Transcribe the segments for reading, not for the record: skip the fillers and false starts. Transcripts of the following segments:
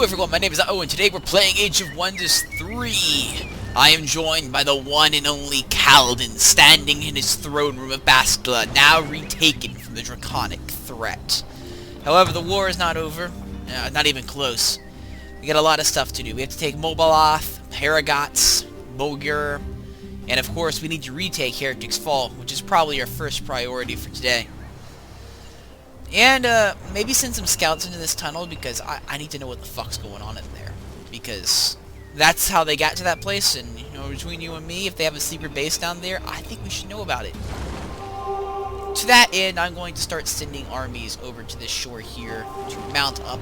everyone, my name is Owen. Today we're playing Age of Wonders 3. I am joined by the one and only Kaladin, standing in his throne room of Bastila, now retaken from the Draconic threat. However, the war is not over. Not even close. We got a lot of stuff to do. We have to take Mobaloth, Paragots, Bogur, and of course we need to retake Heretic's Fall, which is probably our first priority for today. And, maybe send some scouts into this tunnel, because I need to know what the fuck's going on in there. Because that's how they got to that place, and, you know, between you and me, if they have a secret base down there, I think we should know about it. To that end, I'm going to start sending armies over to this shore here to mount up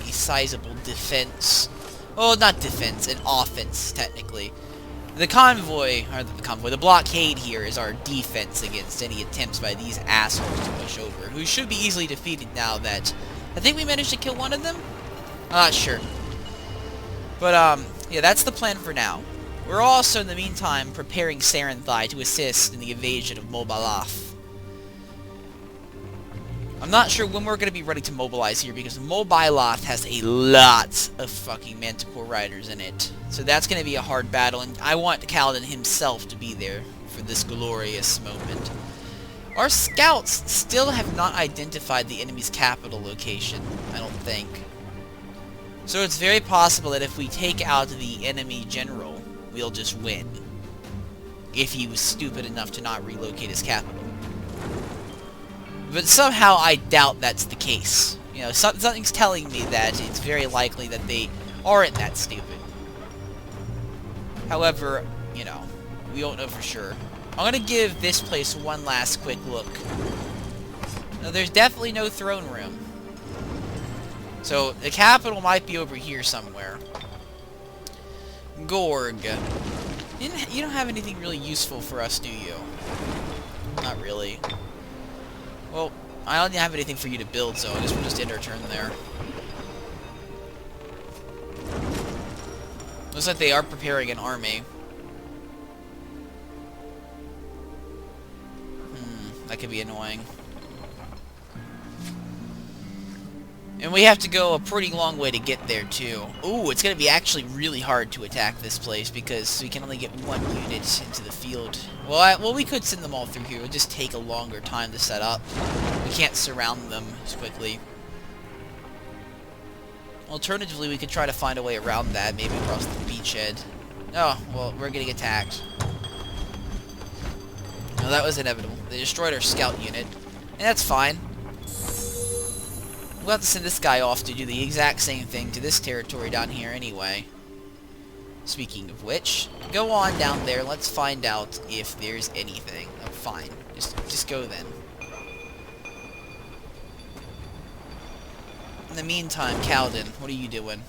a sizable defense. Well, not defense, an offense, technically. The the blockade here is our defense against any attempts by these assholes to push over, who should be easily defeated now that I think we managed to kill one of them? I'm not sure. But, yeah, that's the plan for now. We're also, in the meantime, preparing Sarenthai to assist in the invasion of Mobaloth. I'm not sure when we're going to be ready to mobilize here, because Mobaloth has a lot of fucking Manticore riders in it. So that's going to be a hard battle, and I want Kaladin himself to be there for this glorious moment. Our scouts still have not identified the enemy's capital location, I don't think. So it's very possible that if we take out the enemy general, we'll just win. If he was stupid enough to not relocate his capital. But somehow I doubt that's the case. You know, something's telling me that it's very likely that they aren't that stupid. However, you know, we don't know for sure. I'm gonna give this place one last quick look. Now, there's definitely no throne room. So, the capital might be over here somewhere. Gorg. You don't have anything really useful for us, do you? Not really. Well, I don't have anything for you to build, so I guess we'll just end our turn there. Looks like they are preparing an army. That could be annoying. And we have to go a pretty long way to get there, too. Ooh, it's going to be actually really hard to attack this place, because we can only get one unit into the field. Well, we could send them all through here. It would just take a longer time to set up. We can't surround them as quickly. Alternatively, we could try to find a way around that, maybe across the beachhead. Oh, well, we're getting attacked. No, that was inevitable. They destroyed our scout unit, and that's fine. We'll have to send this guy off to do the exact same thing to this territory down here anyway. Speaking of which, go on down there. Let's find out if there's anything. Oh, fine. Just go then. In the meantime, Kaladin, what are you doing?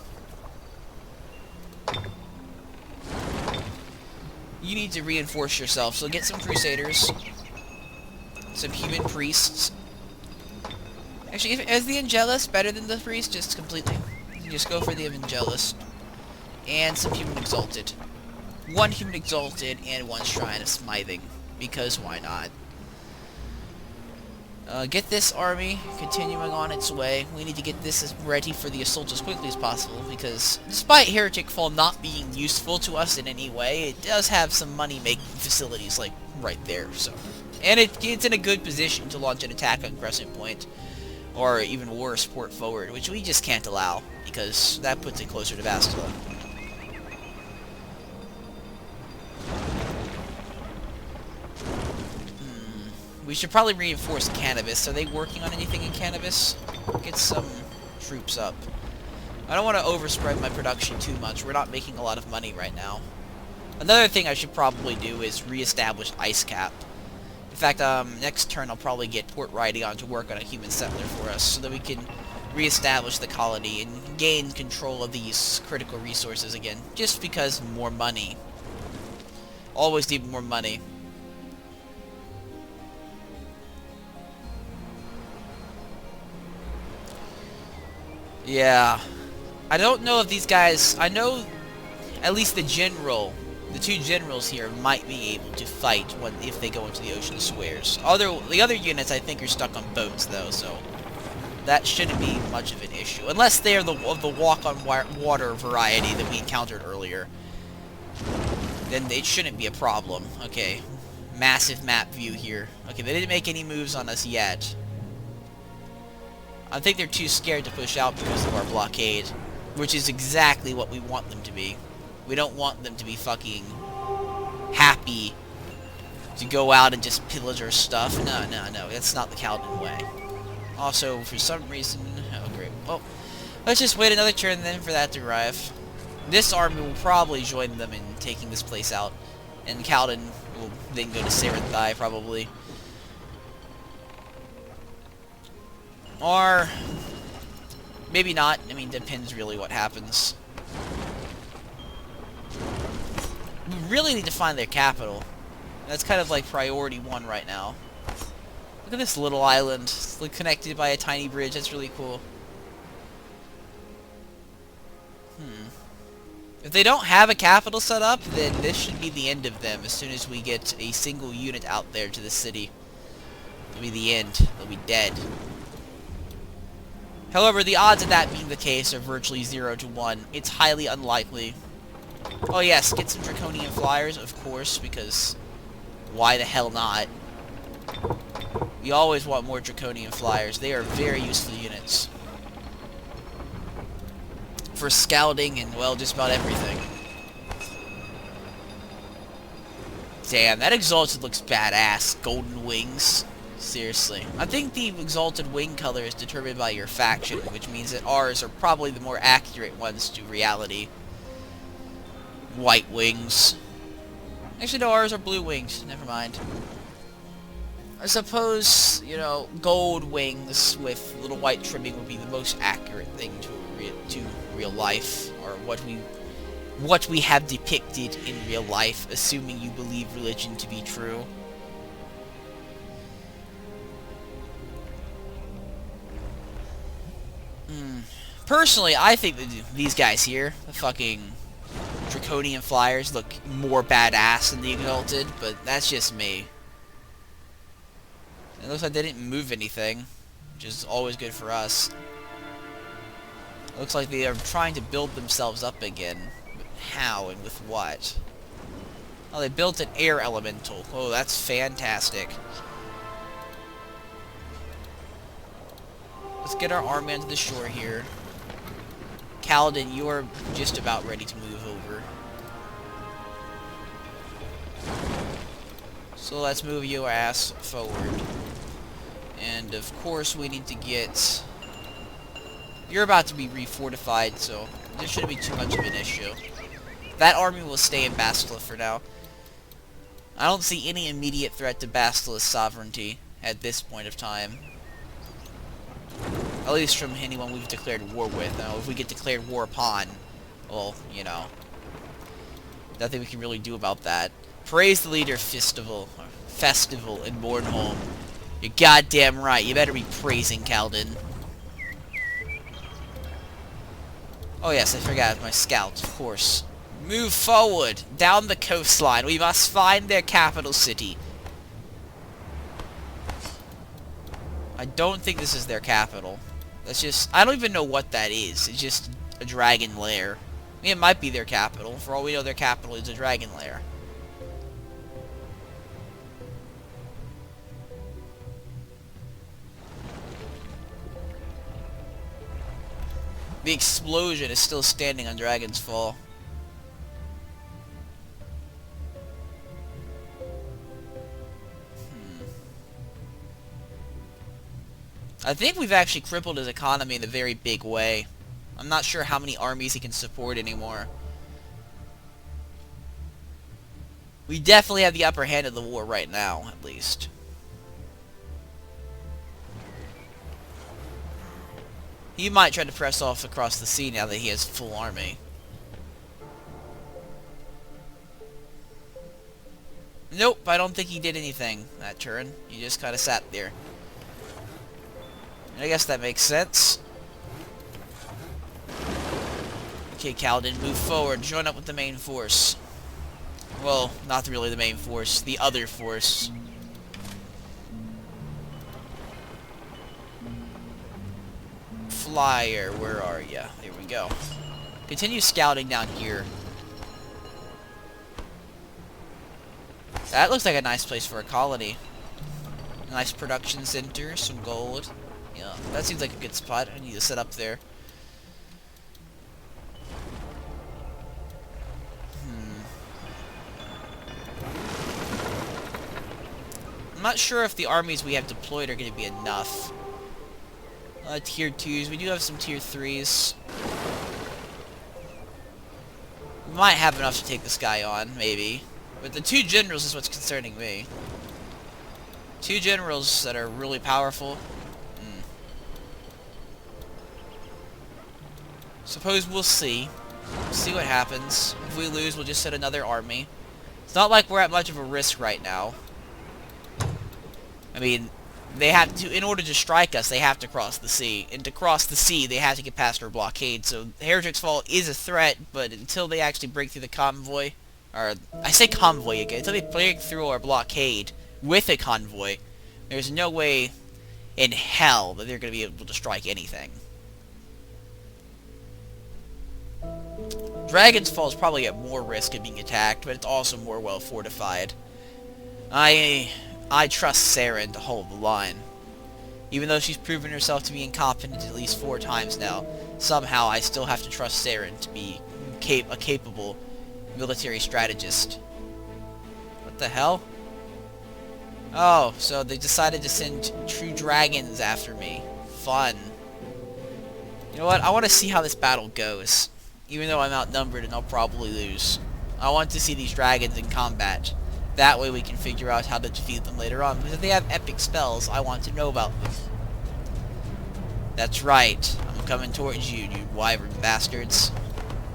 You need to reinforce yourself, so get some Crusaders. Some human priests. Actually, is the Angelus better than the priest? Just completely. Just go for the Evangelist. And some human exalted. One human exalted and one shrine of smithing. Because why not? Get this army continuing on its way. We need to get this ready for the assault as quickly as possible, because despite Heretic Fall not being useful to us in any way, it does have some money-making facilities, like, right there, so. And it's in a good position to launch an attack on Crescent Point. Or even worse, port forward, which we just can't allow, because that puts it closer to Bastila. We should probably reinforce Cannabis. Are they working on anything in Cannabis? Get some troops up. I don't want to overspread my production too much. We're not making a lot of money right now. Another thing I should probably do is reestablish Ice Cap. In fact, next turn I'll probably get Port Rhydon to work on a human settler for us, so that we can reestablish the colony and gain control of these critical resources again. Just because more money. Always need more money. Yeah. I don't know if these guys... I know at least the general... The two generals here might be able to fight if they go into the Ocean Squares. The other units, I think, are stuck on boats, though, so... that shouldn't be much of an issue. Unless they are of the walk-on-water variety that we encountered earlier. Then it shouldn't be a problem. Okay. Massive map view here. Okay, they didn't make any moves on us yet. I think they're too scared to push out because of our blockade. Which is exactly what we want them to be. We don't want them to be fucking happy to go out and just pillage our stuff. No, no, no. That's not the Kaladin way. Also, for some reason... Oh, great. Well, let's just wait another turn then for that to arrive. This army will probably join them in taking this place out. And Kaladin will then go to Sarathai, probably. Or... maybe not. I mean, depends really what happens. We really need to find their capital. That's kind of like priority 1 right now. Look at this little island. It's like connected by a tiny bridge. That's really cool. If they don't have a capital set up, then this should be the end of them as soon as we get a single unit out there to the city. It'll be the end. They'll be dead. However, the odds of that being the case are virtually 0 to 1. It's highly unlikely. Oh yes, get some Draconian flyers, of course, because why the hell not? We always want more Draconian flyers. They are very useful units. For scouting and, well, just about everything. Damn, that Exalted looks badass. Golden wings. Seriously. I think the Exalted wing color is determined by your faction, which means that ours are probably the more accurate ones to reality. White wings. Actually, no, ours are blue wings. Never mind. I suppose, you know, gold wings with little white trimming would be the most accurate thing to real life, or what we have depicted in real life, assuming you believe religion to be true. Personally, I think that these guys here, the fucking Draconian Flyers, look more badass than the Exalted, but that's just me. It looks like they didn't move anything, which is always good for us. It looks like they are trying to build themselves up again. But how and with what? Oh, they built an air elemental. Oh, that's fantastic. Let's get our army onto the shore here. Kaladin, you are just about ready to move over. So let's move your ass forward. And of course we need to get... You're about to be refortified, so there shouldn't be too much of an issue. That army will stay in Bastila for now. I don't see any immediate threat to Bastila's sovereignty at this point of time. At least from anyone we've declared war with. Now, if we get declared war upon, well, you know, nothing we can really do about that. Praise the leader festival in Bornholm. You're goddamn right. You better be praising Kaladin. Oh yes, I forgot my scouts, of course. Move forward, down the coastline. We must find their capital city. I don't think this is their capital. That's just... I don't even know what that is. It's just a dragon lair. I mean, it might be their capital. For all we know, their capital is a dragon lair. The explosion is still standing on Dragon's Fall. I think we've actually crippled his economy in a very big way. I'm not sure how many armies he can support anymore. We definitely have the upper hand of the war right now, at least. He might try to press off across the sea now that he has full army. Nope, I don't think he did anything that turn. He just kind of sat there. I guess that makes sense. Okay, Kaladin, move forward. Join up with the main force. Well, not really the main force. The other force. flyer. Where are ya? Here we go. Continue scouting down here. That looks like a nice place for a colony. A nice production center, some gold. Yeah, that seems like a good spot. I need to set up there. I'm not sure if the armies we have deployed are going to be enough. Tier 2s. We do have some Tier 3s. We might have enough to take this guy on, maybe. But the 2 generals is what's concerning me. 2 generals that are really powerful. Suppose we'll see. See what happens. If we lose, we'll just send another army. It's not like we're at much of a risk right now. I mean, they have to, in order to strike us, they have to cross the sea. And to cross the sea, they have to get past our blockade. So, Heretic's Fall is a threat, but until they actually break through the convoy, or, I say convoy again, until they break through our blockade with a convoy, there's no way in hell that they're going to be able to strike anything. Dragon's Fall is probably at more risk of being attacked, but it's also more well fortified. I trust Saren to hold the line. Even though she's proven herself to be incompetent at least 4 times now, somehow I still have to trust Saren to be a capable military strategist. What the hell? Oh, so they decided to send true dragons after me. Fun. You know what? I want to see how this battle goes. Even though I'm outnumbered and I'll probably lose. I want to see these dragons in combat. That way we can figure out how to defeat them later on. Because if they have epic spells, I want to know about them. That's right. I'm coming towards you, you wyvern bastards.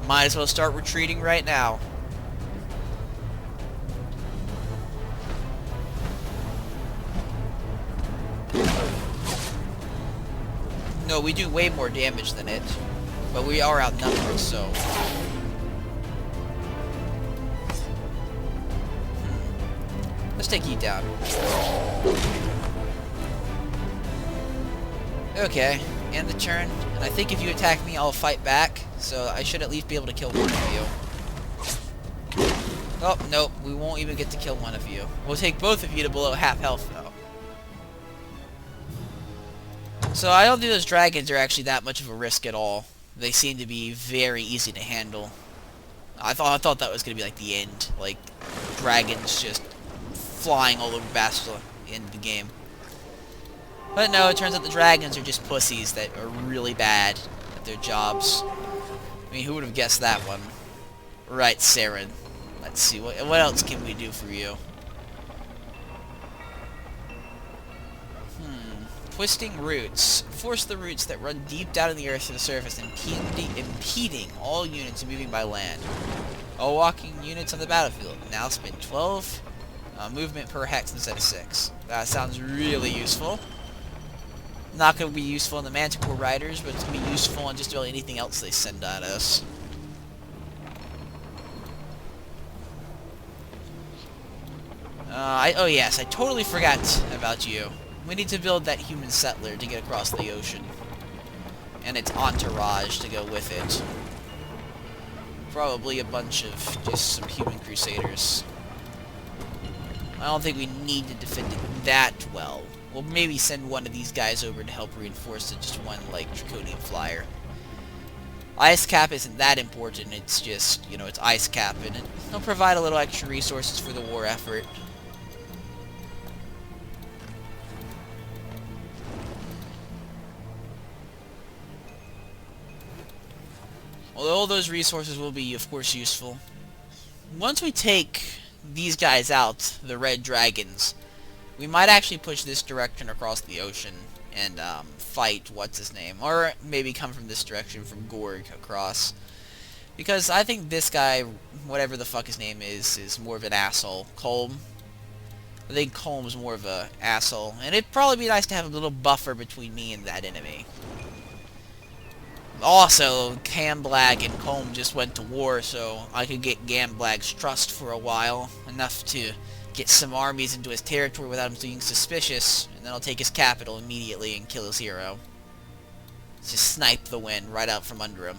Might as well start retreating right now. No, we do way more damage than it. But we are outnumbered, so... Let's take you down. Okay, end the turn. And I think if you attack me, I'll fight back. So I should at least be able to kill one of you. Oh, nope. We won't even get to kill one of you. We'll take both of you to below half health, though. So I don't think those dragons are actually that much of a risk at all. They seem to be very easy to handle. I thought that was going to be like the end. Like, dragons just flying all over Bastila in the game. But no, it turns out the dragons are just pussies that are really bad at their jobs. I mean, who would have guessed that one? Right, Saren. Let's see, what else can we do for you? Twisting roots. Force the roots that run deep down in the earth to the surface, impeding all units moving by land. All walking units on the battlefield. Now spend 12 movement per hex instead of 6. That sounds really useful. Not going to be useful in the Manticore Riders, but it's going to be useful on just about anything else they send at us. Oh yes, I totally forgot about you. We need to build that human settler to get across the ocean. And its entourage to go with it. Probably a bunch of just some human crusaders. I don't think we need to defend it that well. We'll maybe send one of these guys over to help reinforce it, just one, like, Draconian flyer. Ice cap isn't that important, it's just, you know, it's ice cap, and it'll provide a little extra resources for the war effort. Although all those resources will be, of course, useful. Once we take these guys out, the red dragons, we might actually push this direction across the ocean and fight what's-his-name. Or maybe come from this direction, from Gorg across. Because I think this guy, whatever the fuck his name is more of an asshole. Colm. I think Colm's more of an asshole. And it'd probably be nice to have a little buffer between me and that enemy. Also, Gamblag and Colm just went to war, so I could get Gamblag's trust for a while. Enough to get some armies into his territory without him being suspicious, and then I'll take his capital immediately and kill his hero. Just snipe the win right out from under him.